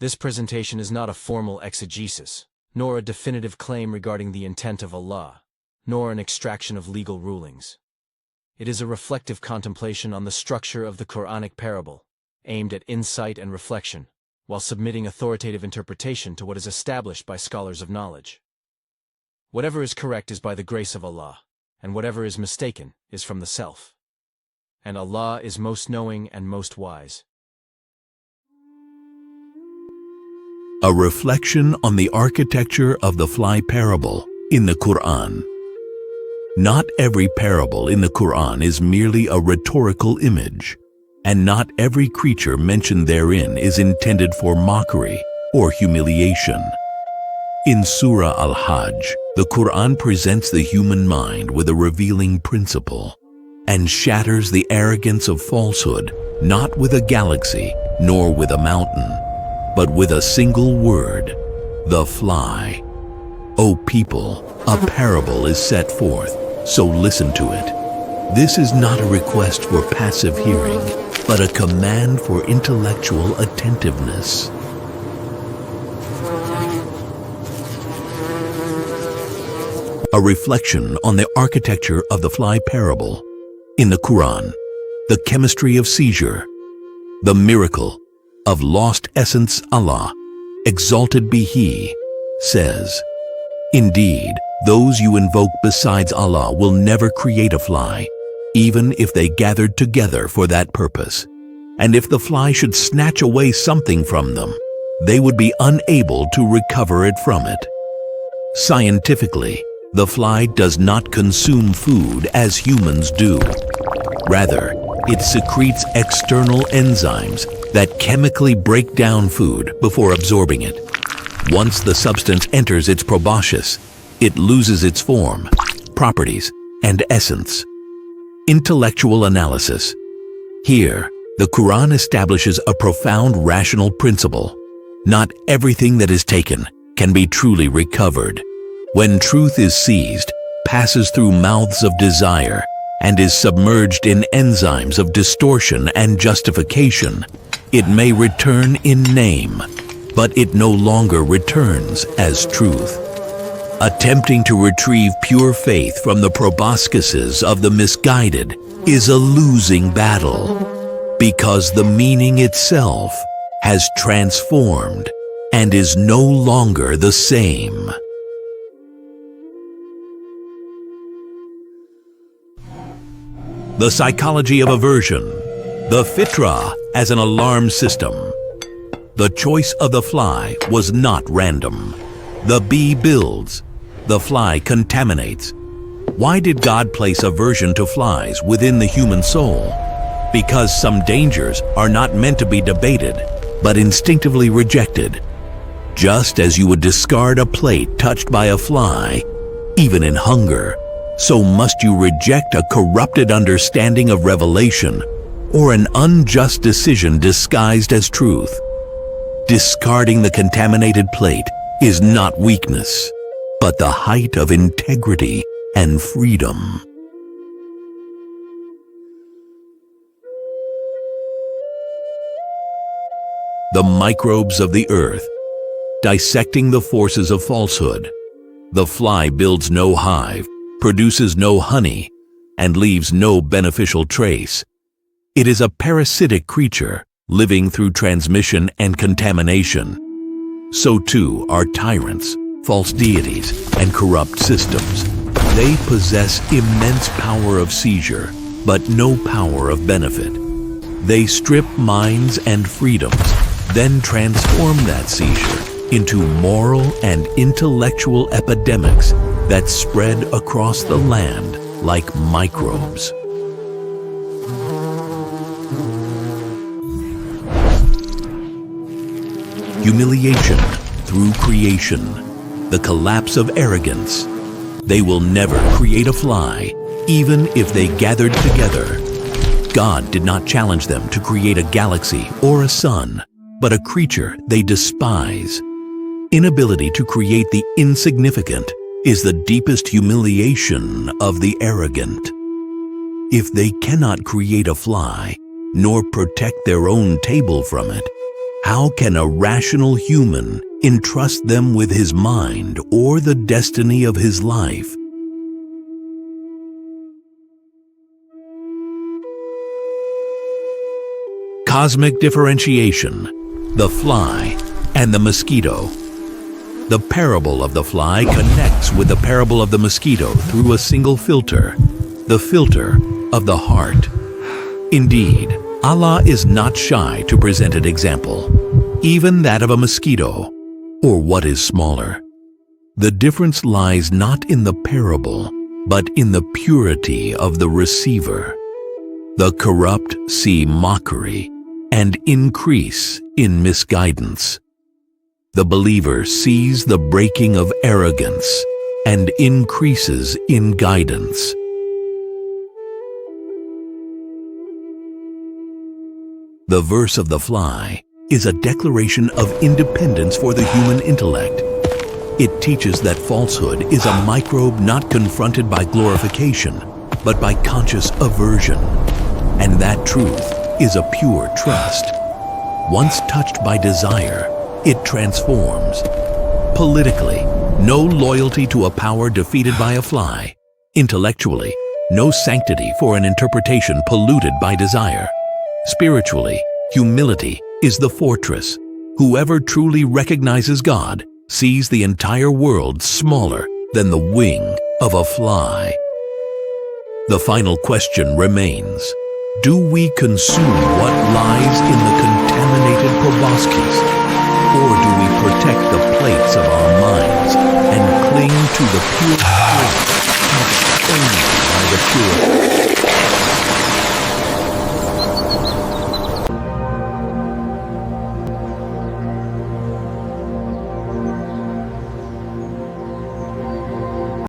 This presentation is not a formal exegesis, nor a definitive claim regarding the intent of Allah, nor an extraction of legal rulings. It is a reflective contemplation on the structure of the Qur'anic parable, aimed at insight and reflection, while submitting authoritative interpretation to what is established by scholars of knowledge. Whatever is correct is by the grace of Allah, and whatever is mistaken is from the self. And Allah is most knowing and most wise. A reflection on the architecture of the fly parable in the Qur'an. Not every parable in the Qur'an is merely a rhetorical image, and not every creature mentioned therein is intended for mockery or humiliation. In Surah Al-Hajj, the Qur'an presents the human mind with a revealing principle and shatters the arrogance of falsehood, not with a galaxy nor with a mountain, but with a single word, the fly. O people, a parable is set forth, so listen to it. This is not a request for passive hearing, but a command for intellectual attentiveness. A reflection on the architecture of the fly parable in the Qur'an, the chemistry of seizure, the miracle of lost essence. Allah, exalted be He, says, "Indeed, those you invoke besides Allah will never create a fly, even if they gathered together for that purpose. And if the fly should snatch away something from them, they would be unable to recover it from it." Scientifically, the fly does not consume food as humans do. Rather, it secretes external enzymes that chemically break down food before absorbing it. Once the substance enters its proboscis, it loses its form, properties, and essence. Intellectual analysis. Here, the Qur'an establishes a profound rational principle. Not everything that is taken can be truly recovered. When truth is seized, passes through mouths of desire, and is submerged in enzymes of distortion and justification, it may return in name, but it no longer returns as truth. Attempting to retrieve pure faith from the proboscises of the misguided is a losing battle, because the meaning itself has transformed and is no longer the same. The psychology of aversion, the fitrah as an alarm system. The choice of the fly was not random. The bee builds, the fly contaminates. Why did God place aversion to flies within the human soul? Because some dangers are not meant to be debated, but instinctively rejected. Just as you would discard a plate touched by a fly, even in hunger, so must you reject a corrupted understanding of revelation or an unjust decision disguised as truth. Discarding the contaminated plate is not weakness, but the height of integrity and freedom. The microbes of the earth, dissecting the forces of falsehood. The fly builds no hive, produces no honey, and leaves no beneficial trace. It is a parasitic creature, living through transmission and contamination. So too are tyrants, false deities, and corrupt systems. They possess immense power of seizure, but no power of benefit. They strip minds and freedoms, then transform that seizure into moral and intellectual epidemics that spread across the land like microbes. Humiliation through creation, the collapse of arrogance. They will never create a fly, even if they gathered together. God did not challenge them to create a galaxy or a sun, but a creature they despise. Inability to create the insignificant is the deepest humiliation of the arrogant. If they cannot create a fly, nor protect their own table from it, How can a rational human entrust them with his mind or the destiny of his life? Cosmic differentiation, the fly and the mosquito. The parable of the fly connects with the parable of the mosquito through a single filter, the filter of the heart. Indeed, Allah is not shy to present an example, even that of a mosquito, or what is smaller. The difference lies not in the parable, but in the purity of the receiver. The corrupt see mockery and increase in misguidance. The believer sees the breaking of arrogance and increases in guidance. The verse of the fly is a declaration of independence for the human intellect. It teaches that falsehood is a microbe not confronted by glorification, but by conscious aversion, and that truth is a pure trust. Once touched by desire, it transforms. Politically, no loyalty to a power defeated by a fly. Intellectually, no sanctity for an interpretation polluted by desire. Spiritually, humility is the fortress. Whoever truly recognizes God sees the entire world smaller than the wing of a fly. The final question remains: do we consume what lies in the contaminated proboscis, or do we protect the plates of our minds and cling to the pure truth touched only by the pure?